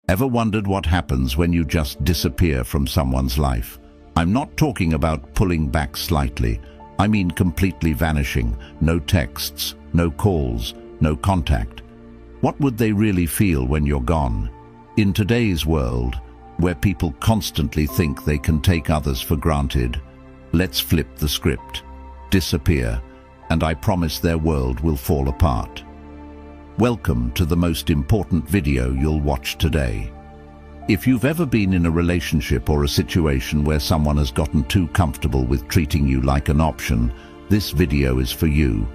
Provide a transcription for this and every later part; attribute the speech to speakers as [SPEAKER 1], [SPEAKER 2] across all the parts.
[SPEAKER 1] Ever wondered what happens when you just disappear from someone's life? I'm not talking about pulling back slightly. I mean completely vanishing. No texts, no calls, no contact. What would they really feel when you're gone? In today's world, where people constantly think they can take others for granted, let's flip the script. Disappear, and I promise their world will fall apart. Welcome to the most important video you'll watch today. If you've ever been in a relationship or a situation where someone has gotten too comfortable with treating you like an option, this video is for you.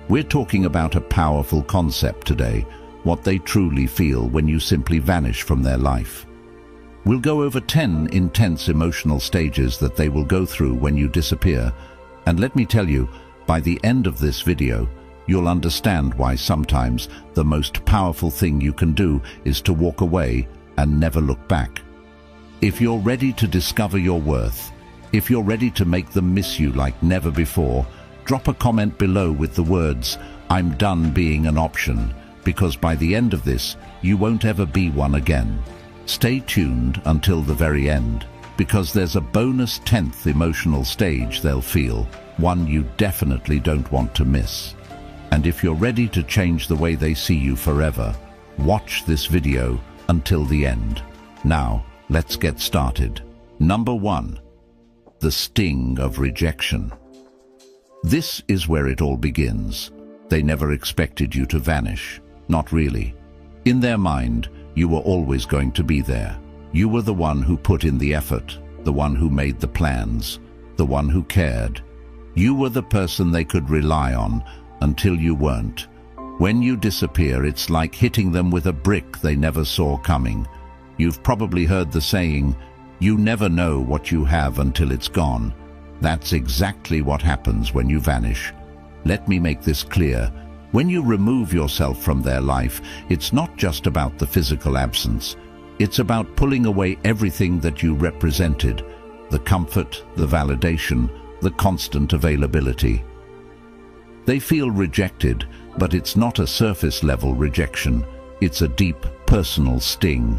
[SPEAKER 1] We're talking about a powerful concept today, what they truly feel when you simply vanish from their life. We'll go over 10 intense emotional stages that they will go through when you disappear, and let me tell you, by the end of this video, you'll understand why sometimes the most powerful thing you can do is to walk away and never look back. If you're ready to discover your worth, if you're ready to make them miss you like never before, drop a comment below with the words, "I'm done being an option," because by the end of this, you won't ever be one again. Stay tuned until the very end, because there's a bonus 10th emotional stage they'll feel, one you definitely don't want to miss. And if you're ready to change the way they see you forever, watch this video until the end. Now, let's get started. Number 1. The sting of rejection. This is where it all begins. They never expected you to vanish. Not really. In their mind, you were always going to be there. You were the one who put in the effort, the one who made the plans, the one who cared. You were the person they could rely on until you weren't. When you disappear, it's like hitting them with a brick they never saw coming. You've probably heard the saying, "You never know what you have until it's gone." That's exactly what happens when you vanish. Let me make this clear. When you remove yourself from their life, it's not just about the physical absence. It's about pulling away everything that you represented, the comfort, the validation, the constant availability. They feel rejected, but it's not a surface-level rejection. It's a deep, personal sting.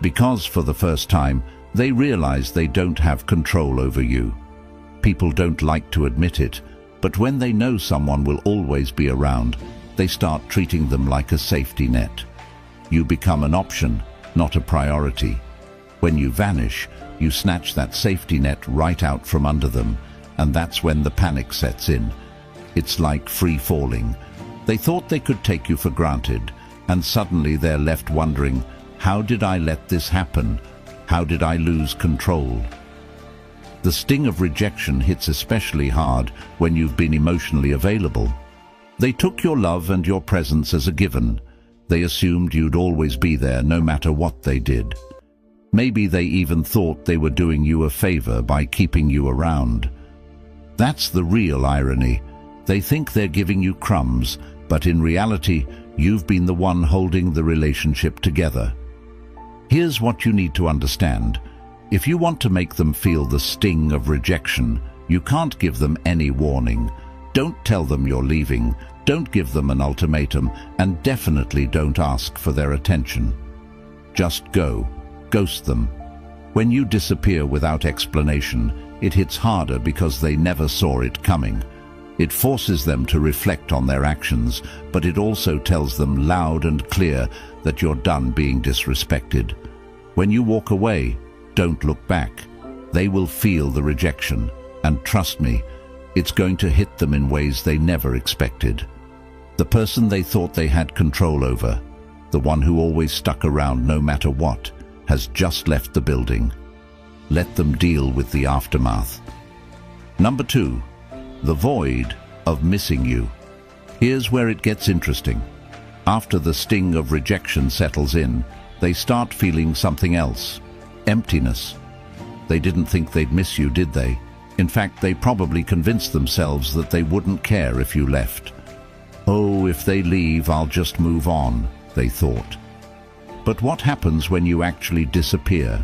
[SPEAKER 1] Because for the first time, they realize they don't have control over you. People don't like to admit it, but when they know someone will always be around, they start treating them like a safety net. You become an option, not a priority. When you vanish, you snatch that safety net right out from under them, and that's when the panic sets in. It's like free falling. They thought they could take you for granted, and suddenly they're left wondering, how did I let this happen? How did I lose control? The sting of rejection hits especially hard when you've been emotionally available. They took your love and your presence as a given. They assumed you'd always be there no matter what they did. Maybe they even thought they were doing you a favor by keeping you around. That's the real irony. They think they're giving you crumbs, but in reality, you've been the one holding the relationship together. Here's what you need to understand. If you want to make them feel the sting of rejection, you can't give them any warning. Don't tell them you're leaving, don't give them an ultimatum, and definitely don't ask for their attention. Just go. Ghost them. When you disappear without explanation, it hits harder because they never saw it coming. It forces them to reflect on their actions, but it also tells them loud and clear that you're done being disrespected. When you walk away, don't look back. They will feel the rejection, and trust me, it's going to hit them in ways they never expected. The person they thought they had control over, the one who always stuck around no matter what, has just left the building. Let them deal with the aftermath. Number 2. The void of missing you. Here's where it gets interesting. After the sting of rejection settles in, they start feeling something else. Emptiness. They didn't think they'd miss you, did they? In fact, they probably convinced themselves that they wouldn't care if you left. Oh, if they leave, I'll just move on, they thought. But what happens when you actually disappear?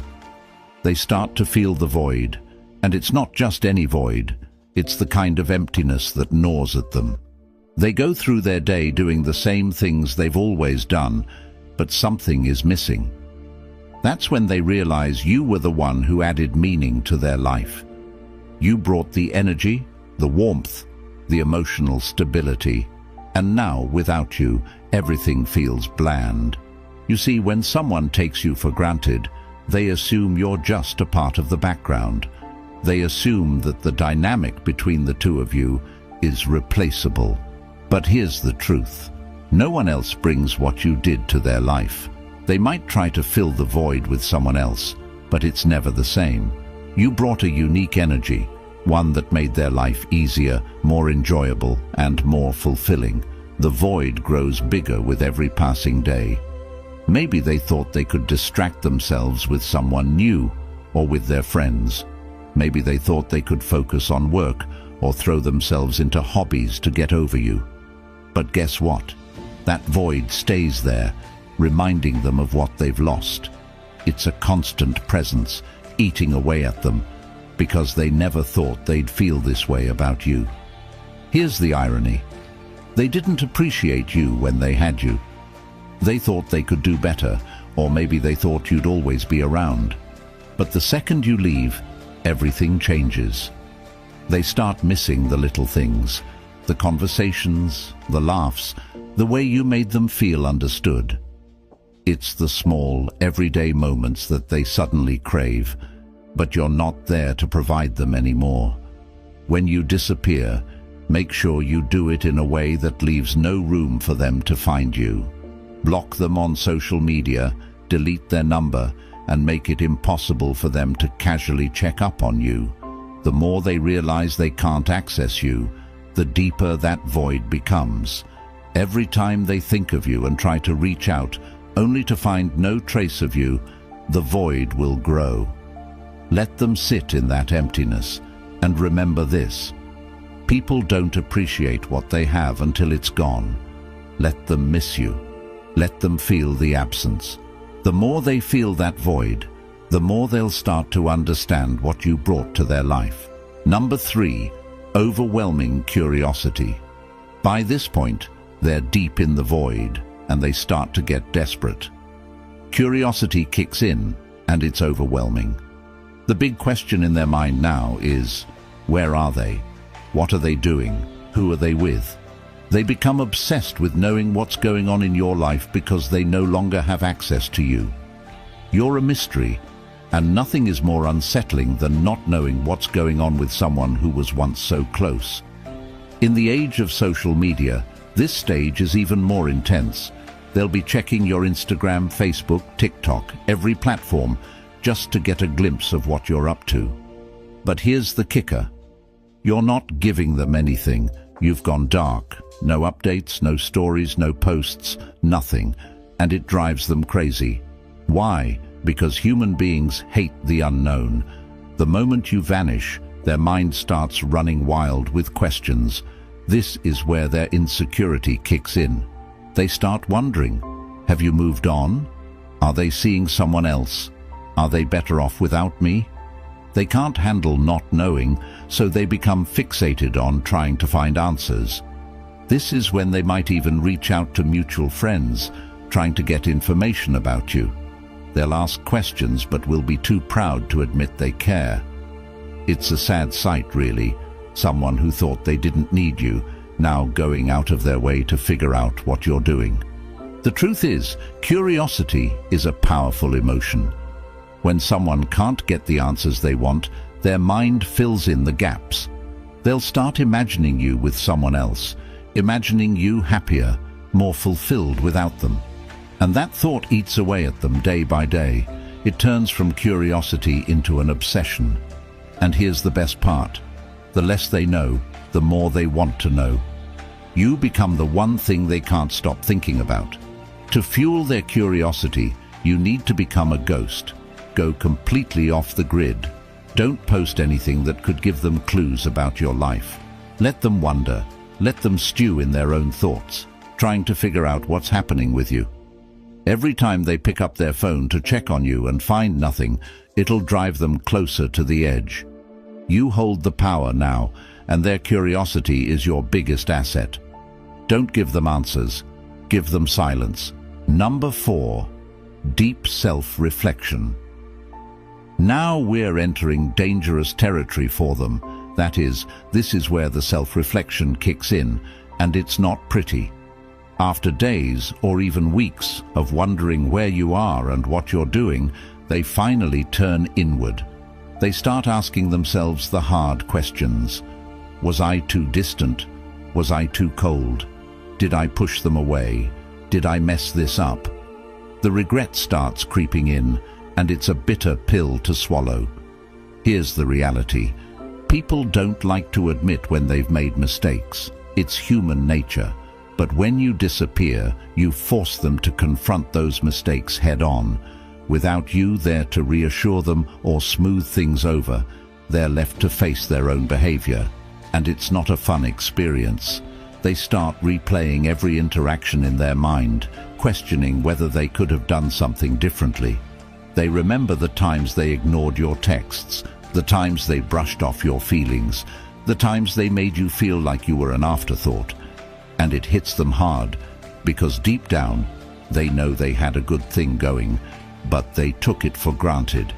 [SPEAKER 1] They start to feel the void, and it's not just any void. It's the kind of emptiness that gnaws at them. They go through their day doing the same things they've always done, but something is missing. That's when they realize you were the one who added meaning to their life. You brought the energy, the warmth, the emotional stability, and now, without you, everything feels bland. You see, when someone takes you for granted, they assume you're just a part of the background. They assume that the dynamic between the two of you is replaceable. But here's the truth. No one else brings what you did to their life. They might try to fill the void with someone else, but it's never the same. You brought a unique energy, one that made their life easier, more enjoyable, and more fulfilling. The void grows bigger with every passing day. Maybe they thought they could distract themselves with someone new or with their friends. Maybe they thought they could focus on work or throw themselves into hobbies to get over you. But guess what? That void stays there, reminding them of what they've lost. It's a constant presence, eating away at them, because they never thought they'd feel this way about you. Here's the irony. They didn't appreciate you when they had you. They thought they could do better, or maybe they thought you'd always be around. But the second you leave, everything changes. They start missing the little things, the conversations, the laughs, the way you made them feel understood. It's the small, everyday moments that they suddenly crave, but you're not there to provide them anymore. When you disappear, make sure you do it in a way that leaves no room for them to find you. Block them on social media, delete their number, and make it impossible for them to casually check up on you. The more they realize they can't access you, the deeper that void becomes. Every time they think of you and try to reach out, only to find no trace of you, the void will grow. Let them sit in that emptiness, and remember this: people don't appreciate what they have until it's gone. Let them miss you. Let them feel the absence. The more they feel that void, the more they'll start to understand what you brought to their life. Number 3, overwhelming curiosity. By this point, they're deep in the void, and they start to get desperate. Curiosity kicks in, and it's overwhelming. The big question in their mind now is, where are they? What are they doing? Who are they with? They become obsessed with knowing what's going on in your life because they no longer have access to you. You're a mystery, and nothing is more unsettling than not knowing what's going on with someone who was once so close. In the age of social media, this stage is even more intense. They'll be checking your Instagram, Facebook, TikTok, every platform, just to get a glimpse of what you're up to. But here's the kicker. You're not giving them anything. You've gone dark. No updates, no stories, no posts, nothing. And it drives them crazy. Why? Because human beings hate the unknown. The moment you vanish, their mind starts running wild with questions. This is where their insecurity kicks in. They start wondering, have you moved on? Are they seeing someone else? Are they better off without me? They can't handle not knowing, so they become fixated on trying to find answers. This is when they might even reach out to mutual friends, trying to get information about you. They'll ask questions but will be too proud to admit they care. It's a sad sight, really. Someone who thought they didn't need you, now going out of their way to figure out what you're doing. The truth is, curiosity is a powerful emotion. When someone can't get the answers they want, their mind fills in the gaps. They'll start imagining you with someone else, imagining you happier, more fulfilled without them. And that thought eats away at them day by day. It turns from curiosity into an obsession. And here's the best part. The less they know, the more they want to know. You become the one thing they can't stop thinking about. To fuel their curiosity, you need to become a ghost. Go completely off the grid. Don't post anything that could give them clues about your life. Let them wonder. Let them stew in their own thoughts, trying to figure out what's happening with you. Every time they pick up their phone to check on you and find nothing, it'll drive them closer to the edge. You hold the power now, and their curiosity is your biggest asset. Don't give them answers. Give them silence. Number 4, deep self-reflection. Now we're entering dangerous territory for them. That is, this is where the self-reflection kicks in, and it's not pretty. After days or even weeks of wondering where you are and what you're doing, they finally turn inward. They start asking themselves the hard questions. Was I too distant? Was I too cold? Did I push them away? Did I mess this up? The regret starts creeping in, and it's a bitter pill to swallow. Here's the reality. People don't like to admit when they've made mistakes. It's human nature. But when you disappear, you force them to confront those mistakes head-on. Without you there to reassure them or smooth things over, they're left to face their own behavior. And it's not a fun experience. They start replaying every interaction in their mind, questioning whether they could have done something differently. They remember the times they ignored your texts, the times they brushed off your feelings, the times they made you feel like you were an afterthought. And it hits them hard, because deep down, they know they had a good thing going, but they took it for granted.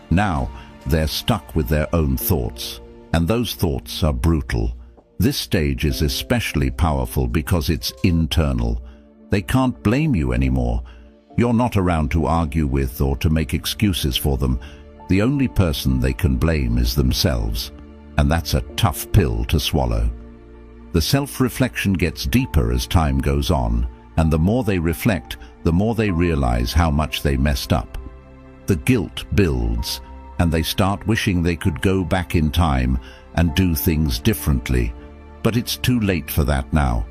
[SPEAKER 1] Now, they're stuck with their own thoughts, and those thoughts are brutal. This stage is especially powerful because it's internal. They can't blame you anymore. You're not around to argue with or to make excuses for them. The only person they can blame is themselves, and that's a tough pill to swallow. The self-reflection gets deeper as time goes on, and the more they reflect, the more they realize how much they messed up. The guilt builds, and they start wishing they could go back in time and do things differently. But it's too late for that now.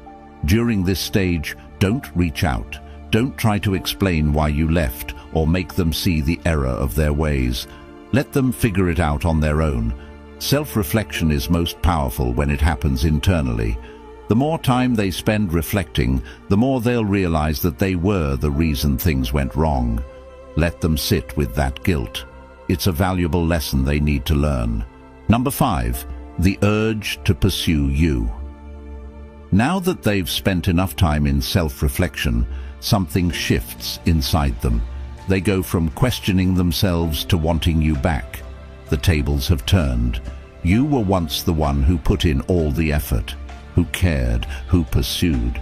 [SPEAKER 1] During this stage, don't reach out. Don't try to explain why you left or make them see the error of their ways. Let them figure it out on their own. Self-reflection is most powerful when it happens internally. The more time they spend reflecting, the more they'll realize that they were the reason things went wrong. Let them sit with that guilt. It's a valuable lesson they need to learn. Number 5, the urge to pursue you. Now that they've spent enough time in self-reflection, something shifts inside them. They go from questioning themselves to wanting you back. The tables have turned. You were once the one who put in all the effort, who cared, who pursued.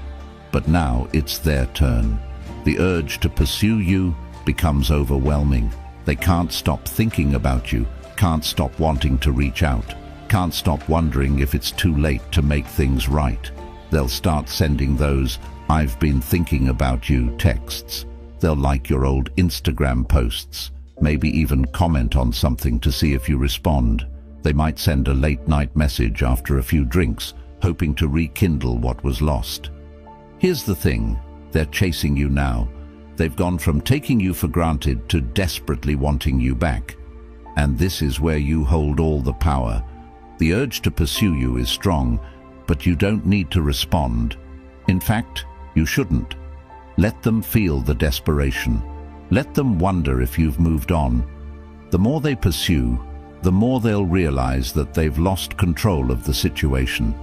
[SPEAKER 1] But now it's their turn. The urge to pursue you becomes overwhelming. They can't stop thinking about you, can't stop wanting to reach out, can't stop wondering if it's too late to make things right. They'll start sending those "I've been thinking about you" texts. They'll like your old Instagram posts, maybe even comment on something to see if you respond. They might send a late-night message after a few drinks, hoping to rekindle what was lost. Here's the thing, they're chasing you now. They've gone from taking you for granted to desperately wanting you back. And this is where you hold all the power. The urge to pursue you is strong, but you don't need to respond. In fact, you shouldn't. Let them feel the desperation. Let them wonder if you've moved on. The more they pursue, the more they'll realize that they've lost control of the situation.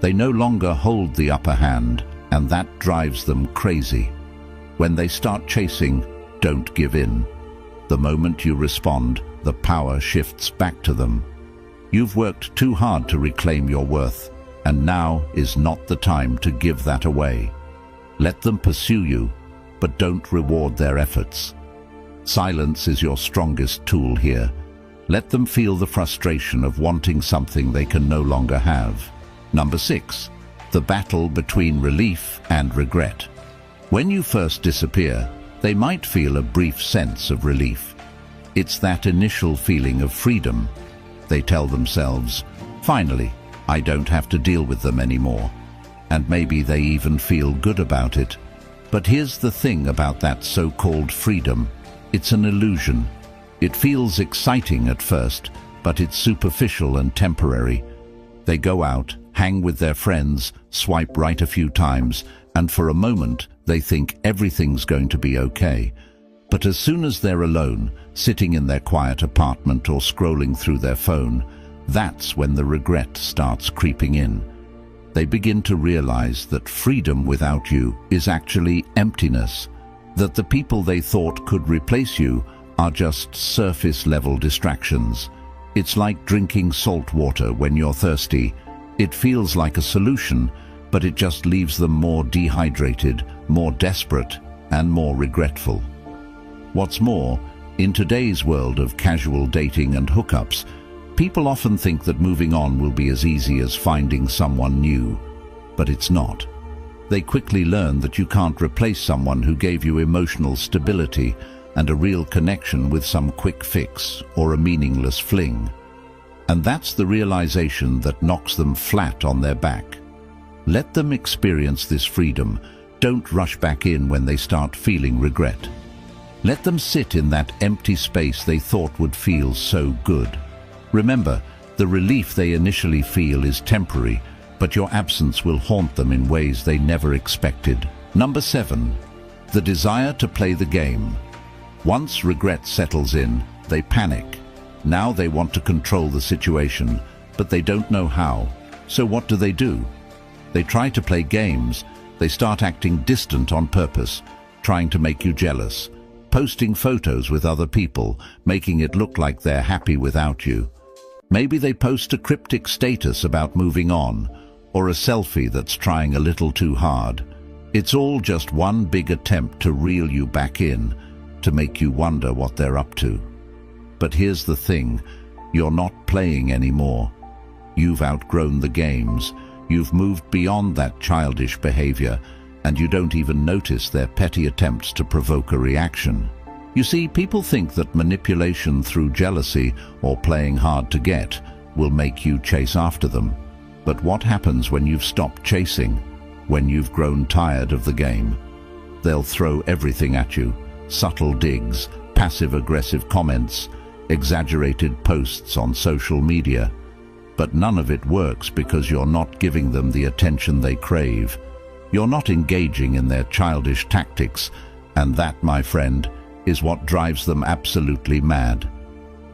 [SPEAKER 1] They no longer hold the upper hand, and that drives them crazy. When they start chasing, don't give in. The moment you respond, the power shifts back to them. You've worked too hard to reclaim your worth, and now is not the time to give that away. Let them pursue you, but don't reward their efforts. Silence is your strongest tool here. Let them feel the frustration of wanting something they can no longer have. Number 6, the battle between relief and regret. When you first disappear, they might feel a brief sense of relief. It's that initial feeling of freedom. They tell themselves, "Finally, I don't have to deal with them anymore." And maybe they even feel good about it. But here's the thing about that so-called freedom. It's an illusion. It feels exciting at first, but it's superficial and temporary. They go out, hang with their friends, swipe right a few times, and for a moment they think everything's going to be okay. But as soon as they're alone, sitting in their quiet apartment or scrolling through their phone, that's when the regret starts creeping in. They begin to realize that freedom without you is actually emptiness. that the people they thought could replace you are just surface-level distractions. It's like drinking salt water when you're thirsty. It feels like a solution, but it just leaves them more dehydrated, more desperate, and more regretful. What's more, in today's world of casual dating and hookups, people often think that moving on will be as easy as finding someone new, but it's not. They quickly learn that you can't replace someone who gave you emotional stability and a real connection with some quick fix or a meaningless fling. And that's the realization that knocks them flat on their back. Let them experience this freedom. Don't rush back in when they start feeling regret. Let them sit in that empty space they thought would feel so good. Remember, the relief they initially feel is temporary, but your absence will haunt them in ways they never expected. Number 7. The desire to play the game. Once regret settles in, they panic. Now they want to control the situation, but they don't know how. So what do? They try to play games. They start acting distant on purpose, trying to make you jealous, posting photos with other people, making it look like they're happy without you. Maybe they post a cryptic status about moving on, or a selfie that's trying a little too hard. It's all just one big attempt to reel you back in, to make you wonder what they're up to. But here's the thing, you're not playing anymore. You've outgrown the games. You've moved beyond that childish behavior, and you don't even notice their petty attempts to provoke a reaction. You see, people think that manipulation through jealousy or playing hard to get will make you chase after them. But what happens when you've stopped chasing, when you've grown tired of the game? They'll throw everything at you: subtle digs, passive-aggressive comments, exaggerated posts on social media. But none of it works because you're not giving them the attention they crave. You're not engaging in their childish tactics, and that, my friend, is what drives them absolutely mad.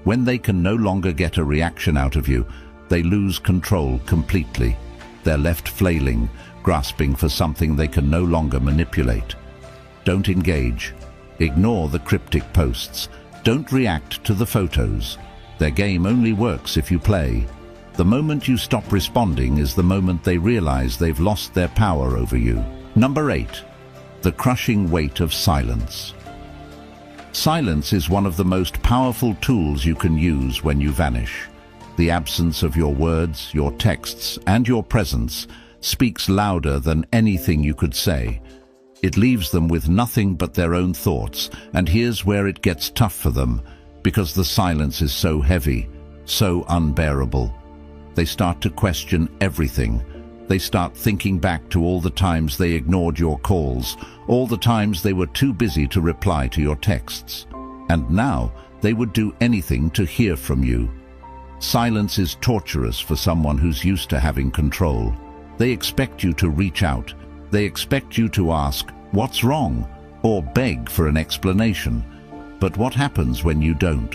[SPEAKER 1] When they can no longer get a reaction out of you, they lose control completely. They're left flailing, grasping for something they can no longer manipulate. Don't engage. Ignore the cryptic posts. Don't react to the photos. Their game only works if you play. The moment you stop responding is the moment they realize they've lost their power over you. Number 8. The crushing weight of silence. Silence is one of the most powerful tools you can use when you vanish. The absence of your words, your texts, and your presence speaks louder than anything you could say. It leaves them with nothing but their own thoughts, and here's where it gets tough for them, because the silence is so heavy, so unbearable. They start to question everything. They start thinking back to all the times they ignored your calls, all the times they were too busy to reply to your texts. And now they would do anything to hear from you. Silence is torturous for someone who's used to having control. They expect you to reach out. They expect you to ask, "What's wrong?" or beg for an explanation. But what happens when you don't?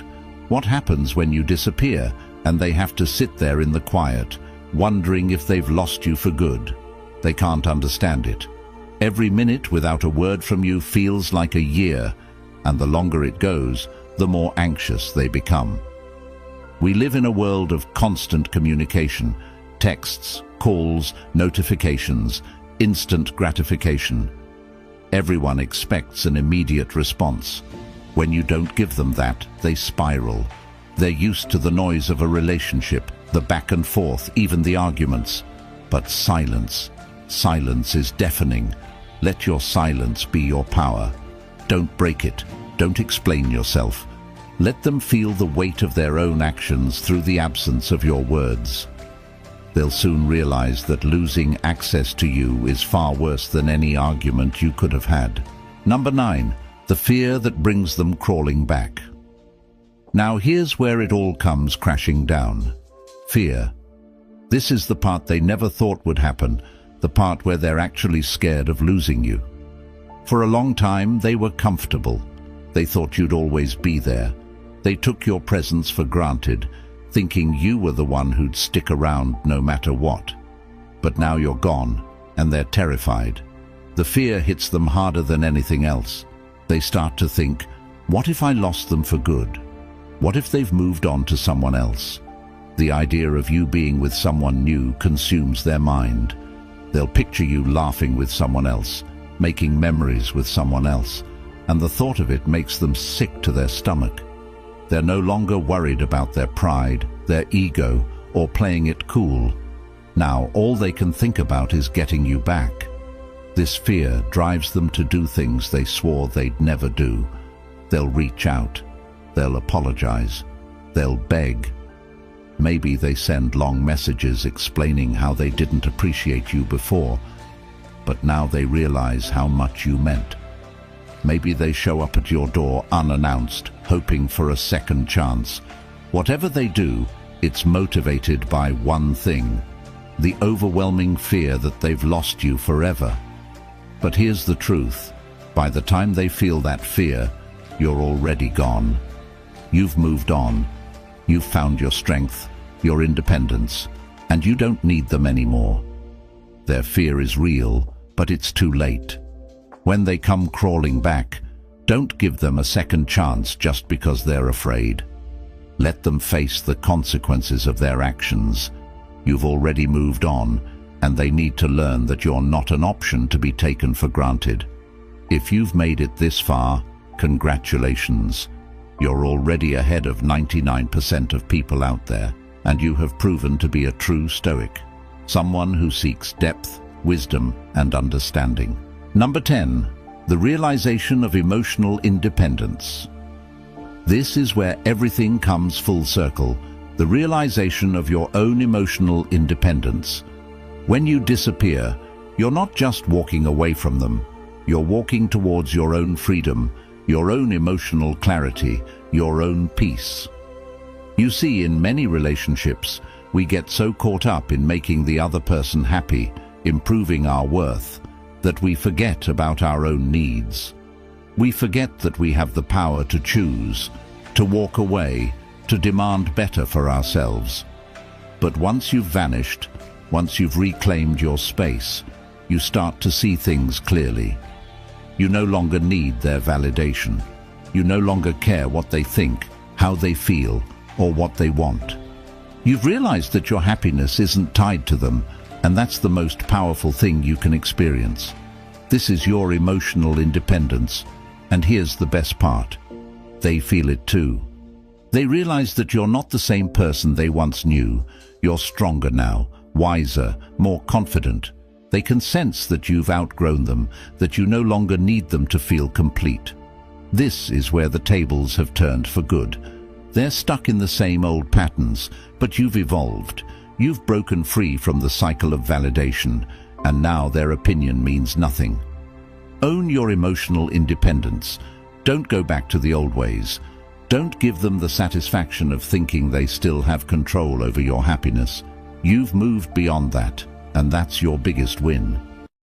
[SPEAKER 1] What happens when you disappear and they have to sit there in the quiet, wondering if they've lost you for good? They can't understand it. Every minute without a word from you feels like a year, and the longer it goes, the more anxious they become. We live in a world of constant communication: texts, calls, notifications, instant gratification. Everyone expects an immediate response. When you don't give them that, they spiral. They're used to the noise of a relationship, the back and forth, even the arguments. But silence is deafening. Let your silence be your power. Don't break it. Don't explain yourself. Let them feel the weight of their own actions through the absence of your words. They'll soon realize that losing access to you is far worse than any argument you could have had. Number 9. The fear that brings them crawling back. Now here's where it all comes crashing down. Fear. This is the part they never thought would happen, the part where they're actually scared of losing you. For a long time, they were comfortable. They thought you'd always be there. They took your presence for granted, thinking you were the one who'd stick around no matter what. But now you're gone, and they're terrified. The fear hits them harder than anything else. They start to think, what if I lost them for good? What if they've moved on to someone else? The idea of you being with someone new consumes their mind. They'll picture you laughing with someone else, making memories with someone else, and the thought of it makes them sick to their stomach. They're no longer worried about their pride, their ego, or playing it cool. Now all they can think about is getting you back. This fear drives them to do things they swore they'd never do. They'll reach out. They'll apologize. They'll beg. Maybe they send long messages explaining how they didn't appreciate you before, but now they realize how much you meant. Maybe they show up at your door unannounced, hoping for a second chance. Whatever they do, it's motivated by one thing: the overwhelming fear that they've lost you forever. But here's the truth. By the time they feel that fear, you're already gone. You've moved on. You've found your strength, your independence, and you don't need them anymore. Their fear is real, but it's too late. When they come crawling back, don't give them a second chance just because they're afraid. Let them face the consequences of their actions. You've already moved on, and they need to learn that you're not an option to be taken for granted. If you've made it this far, congratulations. You're already ahead of 99% of people out there, and you have proven to be a true Stoic, someone who seeks depth, wisdom, and understanding. Number 10, the realization of emotional independence. This is where everything comes full circle, the realization of your own emotional independence. When you disappear, you're not just walking away from them, you're walking towards your own freedom, your own emotional clarity, your own peace. You see, in many relationships, we get so caught up in making the other person happy, improving our worth, that we forget about our own needs. We forget that we have the power to choose, to walk away, to demand better for ourselves. But once you've vanished, once you've reclaimed your space, you start to see things clearly. You no longer need their validation. You no longer care what they think, how they feel, or what they want. You've realized that your happiness isn't tied to them, and that's the most powerful thing you can experience. This is your emotional independence, and here's the best part. They feel it too. They realize that you're not the same person they once knew. You're stronger now, wiser, more confident. They can sense that you've outgrown them, that you no longer need them to feel complete. This is where the tables have turned for good. They're stuck in the same old patterns, but you've evolved. You've broken free from the cycle of validation, and now their opinion means nothing. Own your emotional independence. Don't go back to the old ways. Don't give them the satisfaction of thinking they still have control over your happiness. You've moved beyond that, and that's your biggest win.